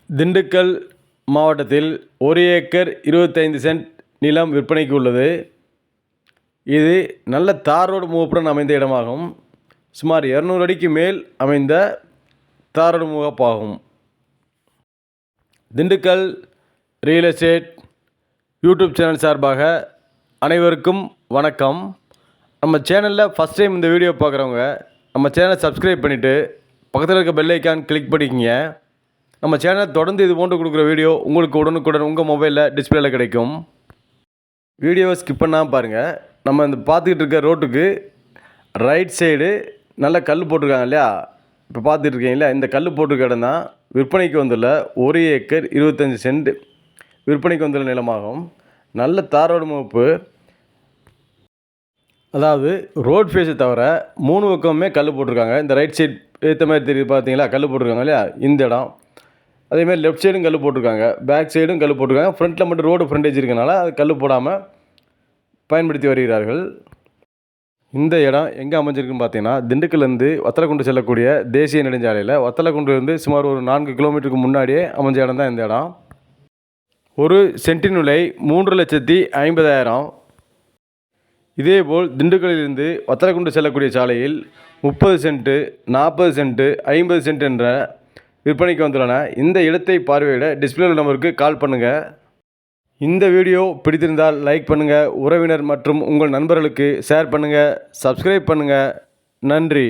திண்டுக்கல் மாவட்டத்தில் 1 acre 25 send நிலம் விற்பனைக்கு உள்ளது. இது நல்ல தார் ரோடு முகப்புடன் அமைந்த இடமாகும். சுமார் 200 அடிக்கு மேல் அமைந்த தார் ரோடு முகப்பாகும். Dindigul real estate YouTube channel சார்பாக அனைவருக்கும் வணக்கம். நம்ம சேனலில் ஃபஸ்ட் டைம் இந்த வீடியோ பார்க்குறவங்க நம்ம சேனலை சப்ஸ்கிரைப் பண்ணிவிட்டு பக்கத்தில் இருக்க பெல் ஐக்கான் கிளிக் பண்ணிக்கங்க. நம்ம சேனலை தொடர்ந்து இது போன்று கொடுக்குற வீடியோ உங்களுக்கு உடனுக்குடன் உங்கள் மொபைலில் டிஸ்பிளேல கிடைக்கும். வீடியோவை ஸ்கிப் பண்ணாமல் பாருங்கள். நம்ம இந்த பார்த்துக்கிட்டு இருக்க ரோட்டுக்கு ரைட் சைடு நல்ல கல் போட்டிருக்காங்க இல்லையா, இப்போ பார்த்துட்டு இருக்கீங்களா, இந்த கல் போட்டிருக்க இடம் தான் விற்பனைக்கு வந்துள்ள 1 ஏக்கர் 25 சென்ட் விற்பனைக்கு வந்துள்ள நிலமாகும். நல்ல தார் ரோடு முகப்பு, அதாவது ரோட் ஃபேஸை தவிர 3 பக்கமுமே கல் போட்டிருக்காங்க. இந்த ரைட் சைடு ஏற்ற மாதிரி தெரியுது பார்த்தீங்களா, கல் போட்டிருக்காங்க இல்லையா, இந்த இடம். அதேமாதிரி லெஃப்ட் சைடும் கல் போட்டிருக்காங்க, பேக் சைடும் கல் போட்டிருக்காங்க. ஃப்ரண்ட்டில் மட்டும் ரோடு ஃப்ரண்டேஜ் இருக்கனால அது கல் போடாமல் பயன்படுத்தி வருகிறார்கள். இந்த இடம் எங்கே அமைஞ்சிருக்குன்னு பார்த்தீங்கன்னா, திண்டுக்கல்லேருந்து வத்தலக்குண்டு செல்லக்கூடிய தேசிய நெடுஞ்சாலையில் வத்தலக்குண்டுலேருந்து சுமார் ஒரு 4 கிலோமீட்டருக்கு முன்னாடியே அமைஞ்ச இடம் தான் இந்த இடம். ஒரு சென்டின் விலை 3,50,000. இதேபோல் திண்டுக்கல்லிலிருந்து வத்தலக்குண்டு செல்லக்கூடிய சாலையில் 30 சென்ட்டு, 40 சென்ட்டு, 50 சென்ட் என்ற விற்பனைக்கு வந்துள்ளன. இந்த இடத்தை பார்வையிட டிஸ்பிளே நம்பருக்கு கால் பண்ணுங்கள். இந்த வீடியோ பிடித்திருந்தால் லைக் பண்ணுங்கள், உறவினர் மற்றும் உங்கள் நண்பர்களுக்கு ஷேர் பண்ணுங்கள், சப்ஸ்கிரைப் பண்ணுங்கள். நன்றி.